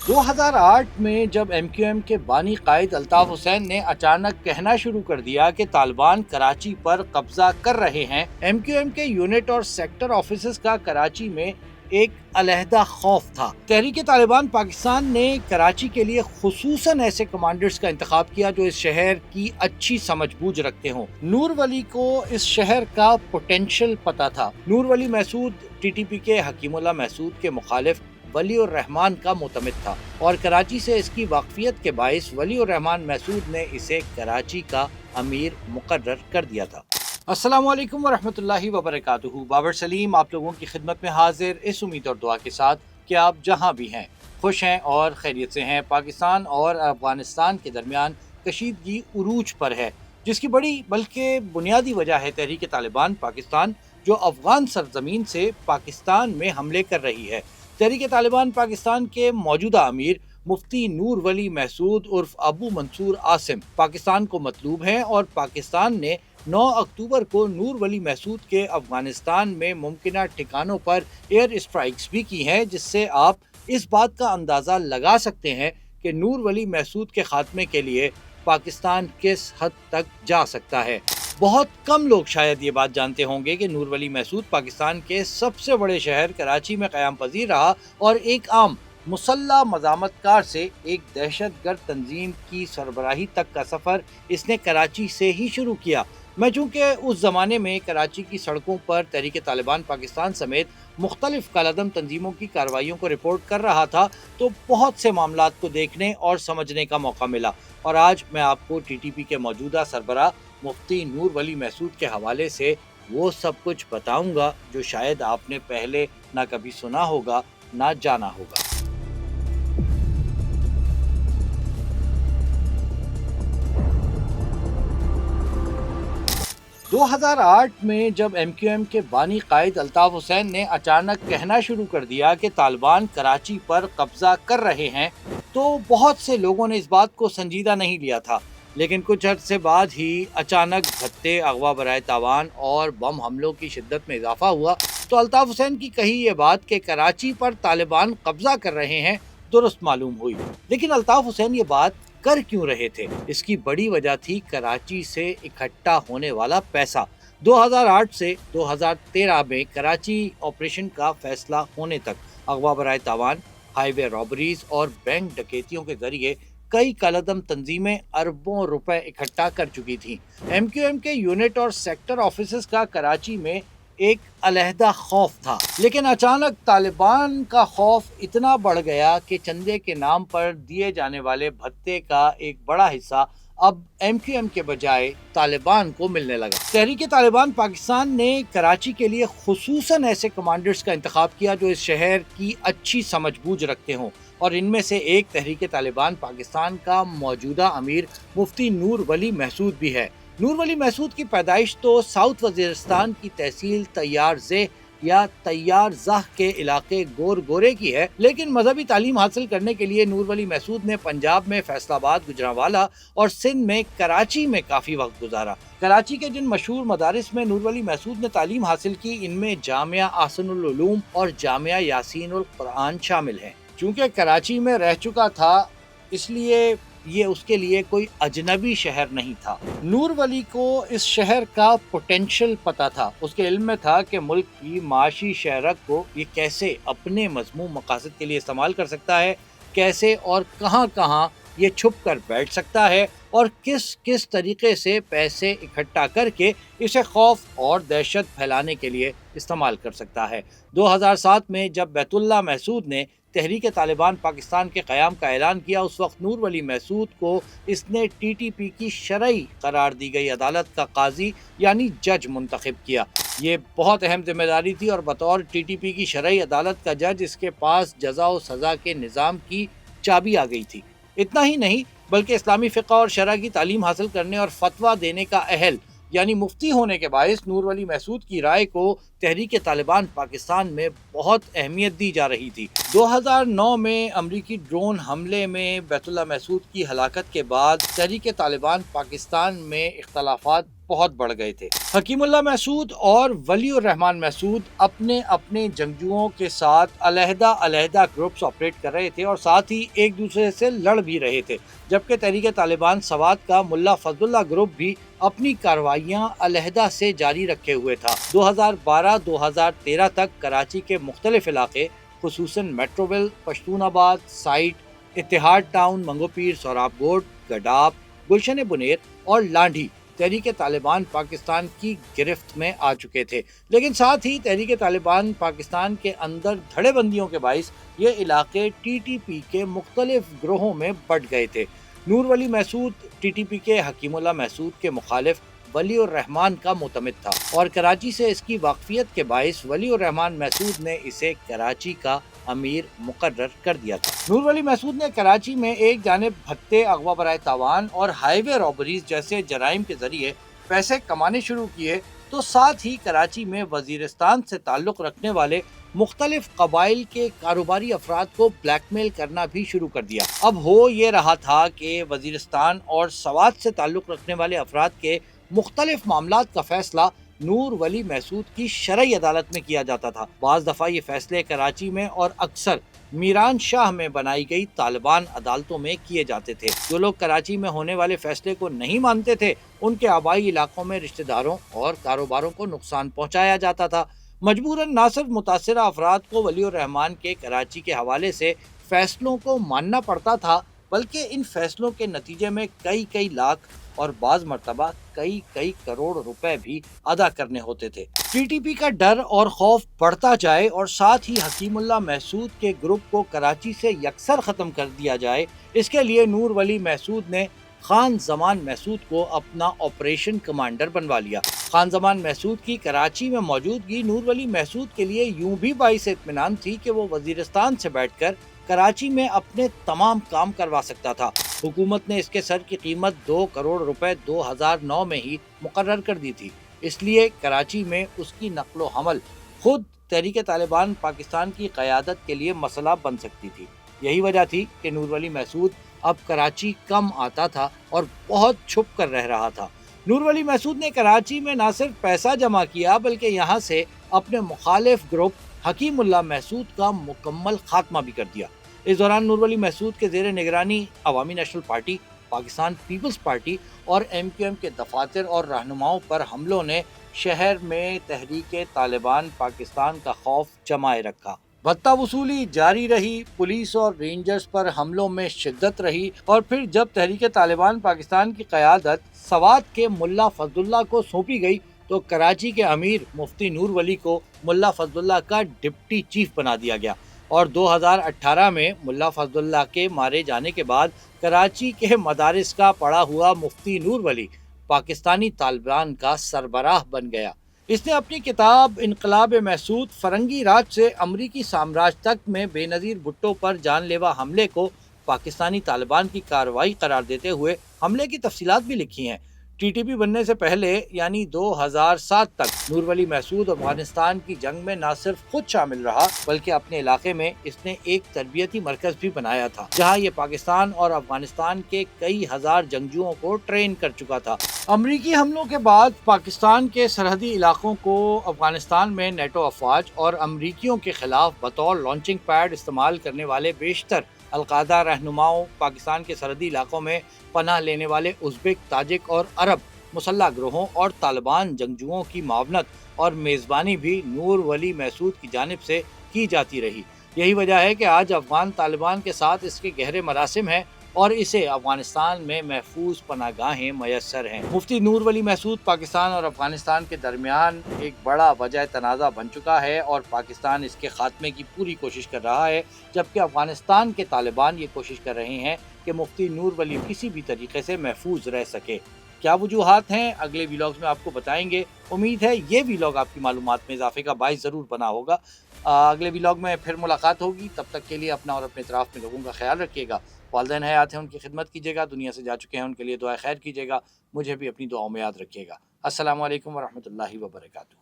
2008 میں جب M Q M کے بانی قائد الطاف حسین نے اچانک کہنا شروع کر دیا کہ طالبان کراچی پر قبضہ کر رہے ہیں، ایم کیو ایم کے یونٹ اور سیکٹر آفیسز کا کراچی میں ایک علیحدہ خوف تھا۔ تحریک طالبان پاکستان نے کراچی کے لیے خصوصاً ایسے کمانڈرز کا انتخاب کیا جو اس شہر کی اچھی سمجھ بوجھ رکھتے ہوں۔ نور ولی کو اس شہر کا پوٹینشل پتہ تھا۔ نور ولی محسود ٹی ٹی پی کے حکیم اللہ محسود کے مخالف ولی الرحمان کا معتمد تھا اور کراچی سے اس کی واقفیت کے باعث ولی الرحمان محسود نے اسے کراچی کا امیر مقرر کر دیا تھا۔ السلام علیکم ورحمۃ اللہ وبرکاتہ۔ بابر سلیم آپ لوگوں کی خدمت میں حاضر، اس امید اور دعا کے ساتھ کہ آپ جہاں بھی ہیں خوش ہیں اور خیریت سے ہیں۔ پاکستان اور افغانستان کے درمیان کشیدگی عروج پر ہے، جس کی بڑی بلکہ بنیادی وجہ ہے تحریک طالبان پاکستان، جو افغان سرزمین سے پاکستان میں حملے کر رہی ہے۔ تحریک طالبان پاکستان کے موجودہ امیر مفتی نور ولی محسود عرف ابو منصور عاصم پاکستان کو مطلوب ہیں اور پاکستان نے 9 اکتوبر کو نور ولی محسود کے افغانستان میں ممکنہ ٹھکانوں پر ایئر اسٹرائکس بھی کی ہیں، جس سے آپ اس بات کا اندازہ لگا سکتے ہیں کہ نور ولی محسود کے خاتمے کے لیے پاکستان کس حد تک جا سکتا ہے۔ بہت کم لوگ شاید یہ بات جانتے ہوں گے کہ نور ولی محسود پاکستان کے سب سے بڑے شہر کراچی میں قیام پذیر رہا اور ایک عام مسلح مزاحمت کار سے ایک دہشت گرد تنظیم کی سربراہی تک کا سفر اس نے کراچی سے ہی شروع کیا۔ میں چونکہ اس زمانے میں کراچی کی سڑکوں پر تحریک طالبان پاکستان سمیت مختلف کالعدم تنظیموں کی کارروائیوں کو رپورٹ کر رہا تھا، تو بہت سے معاملات کو دیکھنے اور سمجھنے کا موقع ملا، اور آج میں آپ کو ٹی ٹی پی کے موجودہ سربراہ مفتی نور ولی محسود کے حوالے سے وہ سب کچھ بتاؤں گا جو شاید آپ نے پہلے نہ کبھی سنا ہوگا نہ جانا ہوگا۔ 2008 میں جب ایم کیو ایم کے بانی قائد الطاف حسین نے اچانک کہنا شروع کر دیا کہ طالبان کراچی پر قبضہ کر رہے ہیں، تو بہت سے لوگوں نے اس بات کو سنجیدہ نہیں لیا تھا، لیکن کچھ عرصے بعد ہی اچانک بھتے، اغوا برائے تاوان اور بم حملوں کی شدت میں اضافہ ہوا تو الطاف حسین کی کہی یہ بات کہ کراچی پر طالبان قبضہ کر رہے ہیں درست معلوم ہوئی۔ لیکن الطاف حسین یہ بات کر کیوں رہے تھے؟ اس کی بڑی وجہ تھی کراچی سے اکٹھا ہونے والا پیسہ۔ 2008 سے 2013 میں کراچی آپریشن کا فیصلہ ہونے تک اغوا برائے تاوان، ہائی وے رابریز اور بینک ڈکیتیوں کے ذریعے کئی کالعدم تنظیمیں اربوں روپے اکٹھا کر چکی تھیں۔ ایم کیو ایم کے یونٹ اور سیکٹر آفیسز کا کراچی میں ایک علیحدہ خوف تھا، لیکن اچانک طالبان کا خوف اتنا بڑھ گیا کہ چندے کے نام پر دیے جانے والے بھتے کا ایک بڑا حصہ اب ایم کیو ایم کے بجائے طالبان کو ملنے لگا۔ تحریک طالبان پاکستان نے کراچی کے لیے خصوصاً ایسے کمانڈرز کا انتخاب کیا جو اس شہر کی اچھی سمجھ بوجھ رکھتے ہوں، اور ان میں سے ایک تحریک طالبان پاکستان کا موجودہ امیر مفتی نور ولی محسود بھی ہے۔ نور ولی محسود کی پیدائش تو ساؤتھ وزیرستان کی تحصیل طیار زہ یا طیار زہ کے علاقے گور گورے کی ہے، لیکن مذہبی تعلیم حاصل کرنے کے لیے نور ولی محسود نے پنجاب میں فیصل آباد، گجرانوالہ اور سندھ میں کراچی میں کافی وقت گزارا۔ کراچی کے جن مشہور مدارس میں نور ولی محسود نے تعلیم حاصل کی، ان میں جامعہ احسن العلوم اور جامعہ یاسین القرآن شامل ہیں۔ چونکہ کراچی میں رہ چکا تھا، اس لیے یہ اس کے لیے کوئی اجنبی شہر نہیں تھا۔ نور ولی کو اس شہر کا پوٹینشل پتہ تھا۔ اس کے علم میں تھا کہ ملک کی معاشی شہرت کو یہ کیسے اپنے مذموم مقاصد کے لیے استعمال کر سکتا ہے، کیسے اور کہاں کہاں یہ چھپ کر بیٹھ سکتا ہے، اور کس طریقے سے پیسے اکٹھا کر کے اسے خوف اور دہشت پھیلانے کے لیے استعمال کر سکتا ہے۔ 2007 میں جب بیت اللہ محسود نے تحریک طالبان پاکستان کے قیام کا اعلان کیا، اس وقت نور ولی محسود کو اس نے ٹی ٹی پی کی شرعی قرار دی گئی عدالت کا قاضی یعنی جج منتخب کیا۔ یہ بہت اہم ذمہ داری تھی، اور بطور ٹی ٹی پی کی شرعی عدالت کا جج اس کے پاس جزا و سزا کے نظام کی چابی آ گئی تھی۔ اتنا ہی نہیں بلکہ اسلامی فقہ اور شرع کی تعلیم حاصل کرنے اور فتویٰ دینے کا اہل یعنی مفتی ہونے کے باعث نور ولی محسود کی رائے کو تحریک طالبان پاکستان میں بہت اہمیت دی جا رہی تھی۔ 2009 میں امریکی ڈرون حملے میں بیت اللہ محسود کی ہلاکت کے بعد تحریک طالبان پاکستان میں اختلافات بہت بڑھ گئے تھے۔ حکیم اللہ محسود اور ولی الرحمان محسود اپنے اپنے جنگجوؤں کے ساتھ علیحدہ علیحدہ گروپس آپریٹ کر رہے تھے اور ساتھ ہی ایک دوسرے سے لڑ بھی رہے تھے، جبکہ تحریک طالبان سوات کا ملا فضل اللہ گروپ بھی اپنی کارروائیاں علیحدہ سے جاری رکھے ہوئے تھا۔ 2012-2013 تک کراچی کے مختلف علاقے خصوصاً میٹروویل، پشتون آباد، سائٹ، اتحاد ٹاؤن، منگو پیر، سوراب گوٹ، گڈاب، گلشن بنیر اور لانڈھی تحریک طالبان پاکستان کی گرفت میں آ چکے تھے، لیکن ساتھ ہی تحریک طالبان پاکستان کے اندر دھڑے بندیوں کے باعث یہ علاقے ٹی ٹی پی کے مختلف گروہوں میں بٹ گئے تھے۔ نور ولی محسود ٹی ٹی پی کے حکیم اللہ محسود کے مخالف ولی الرحمان کا معتمد تھا اور کراچی سے اس کی واقفیت کے باعث ولی الرحمان محسود نے اسے کراچی کا امیر مقرر کر دیا تھا۔ نور ولی محسود نے کراچی میں ایک جانب بھتے، اغوا برائے تاوان اور ہائی وے رابریز جیسے جرائم کے ذریعے پیسے کمانے شروع کیے، تو ساتھ ہی کراچی میں وزیرستان سے تعلق رکھنے والے مختلف قبائل کے کاروباری افراد کو بلیک میل کرنا بھی شروع کر دیا۔ اب ہو یہ رہا تھا کہ وزیرستان اور سوات سے تعلق رکھنے والے افراد کے مختلف معاملات کا فیصلہ نور ولی محسود کی شرعی عدالت میں کیا جاتا تھا۔ بعض دفعہ یہ فیصلے کراچی میں اور اکثر میران شاہ میں بنائی گئی طالبان عدالتوں میں کیے جاتے تھے۔ جو لوگ کراچی میں ہونے والے فیصلے کو نہیں مانتے تھے، ان کے آبائی علاقوں میں رشتہ داروں اور کاروباروں کو نقصان پہنچایا جاتا تھا۔ مجبوراً نہ صرف متاثرہ افراد کو ولی الرحمان کے کراچی کے حوالے سے فیصلوں کو ماننا پڑتا تھا، بلکہ ان فیصلوں کے نتیجے میں کئی لاکھ اور بعض مرتبہ کئی کروڑ روپے بھی ادا کرنے ہوتے تھے۔ ٹی ٹی پی کا ڈر اور خوف بڑھتا جائے اور ساتھ ہی حکیم اللہ محسود کے گروپ کو کراچی سے یکسر ختم کر دیا جائے، اس کے لیے نور ولی محسود نے خان زمان محسود کو اپنا آپریشن کمانڈر بنوا لیا۔ خان زمان محسود کی کراچی میں موجودگی نور ولی محسود کے لیے یوں بھی باعث اطمینان تھی کہ وہ وزیرستان سے بیٹھ کر کراچی میں اپنے تمام کام کروا سکتا تھا۔ حکومت نے اس کے سر کی قیمت 2 کروڑ روپے 2009 میں ہی مقرر کر دی تھی، اس لیے کراچی میں اس کی نقل و حمل خود تحریک طالبان پاکستان کی قیادت کے لیے مسئلہ بن سکتی تھی۔ یہی وجہ تھی کہ نور ولی محسود اب کراچی کم آتا تھا اور بہت چھپ کر رہ رہا تھا۔ نور ولی محسود نے کراچی میں نہ صرف پیسہ جمع کیا بلکہ یہاں سے اپنے مخالف گروپ حکیم اللہ محسود کا مکمل خاتمہ بھی کر دیا۔ اس دوران نور ولی محسود کے زیر نگرانی Awami national party, Pakistan peoples party اور ایم کیو ایم کے دفاتر اور رہنماؤں پر حملوں نے شہر میں تحریک طالبان پاکستان کا خوف جمائے رکھا۔ بھتہ وصولی جاری رہی، پولیس اور رینجرز پر حملوں میں شدت رہی، اور پھر جب تحریک طالبان پاکستان کی قیادت سوات کے ملا فضل اللہ کو سونپی گئی تو کراچی کے امیر مفتی نور ولی کو ملا فضل اللہ کا ڈپٹی چیف بنا دیا گیا، اور 2018 میں ملا فضل اللہ کے مارے جانے کے بعد کراچی کے مدارس کا پڑھا ہوا مفتی نور ولی پاکستانی طالبان کا سربراہ بن گیا۔ اس نے اپنی کتاب انقلاب محسود فرنگی راج سے امریکی سامراج تک میں بے نظیر بھٹو پر جان لیوا حملے کو پاکستانی طالبان کی کارروائی قرار دیتے ہوئے حملے کی تفصیلات بھی لکھی ہیں۔ ٹی ٹی پی بننے سے پہلے یعنی 2007 تک نور ولی محسود افغانستان کی جنگ میں نہ صرف خود شامل رہا بلکہ اپنے علاقے میں اس نے ایک تربیتی مرکز بھی بنایا تھا، جہاں یہ پاکستان اور افغانستان کے کئی ہزار جنگجوؤں کو ٹرین کر چکا تھا۔ امریکی حملوں کے بعد پاکستان کے سرحدی علاقوں کو افغانستان میں نیٹو افواج اور امریکیوں کے خلاف بطور لانچنگ پیڈ استعمال کرنے والے بیشتر القاعدہ رہنماؤں، پاکستان کے سرحدی علاقوں میں پناہ لینے والے ازبک، تاجک اور عرب مسلح گروہوں اور طالبان جنگجوؤں کی معاونت اور میزبانی بھی نور ولی محسود کی جانب سے کی جاتی رہی۔ یہی وجہ ہے کہ آج افغان طالبان کے ساتھ اس کے گہرے مراسم ہیں اور اسے افغانستان میں محفوظ پناہ گاہیں میسر ہیں۔ مفتی نور ولی محسود پاکستان اور افغانستان کے درمیان ایک بڑا وجہ تنازع بن چکا ہے اور پاکستان اس کے خاتمے کی پوری کوشش کر رہا ہے، جبکہ افغانستان کے طالبان یہ کوشش کر رہے ہیں کہ مفتی نور ولی کسی بھی طریقے سے محفوظ رہ سکے۔ کیا وجوہات ہیں اگلے ویلاگز میں آپ کو بتائیں گے۔ امید ہے یہ ویلاگ آپ کی معلومات میں اضافے کا باعث ضرور بنا ہوگا۔ اگلے ویلاگ میں پھر ملاقات ہوگی، تب تک کے لیے اپنا اور اپنے اطراف میں لوگوں کا خیال رکھیے گا۔ والدین حیات ہیں ان کی خدمت کیجیے گا، دنیا سے جا چکے ہیں ان کے لیے دعائے خیر کیجیے گا، مجھے بھی اپنی دعاؤں میں یاد رکھیے گا۔ السلام علیکم ورحمۃ اللہ وبرکاتہ۔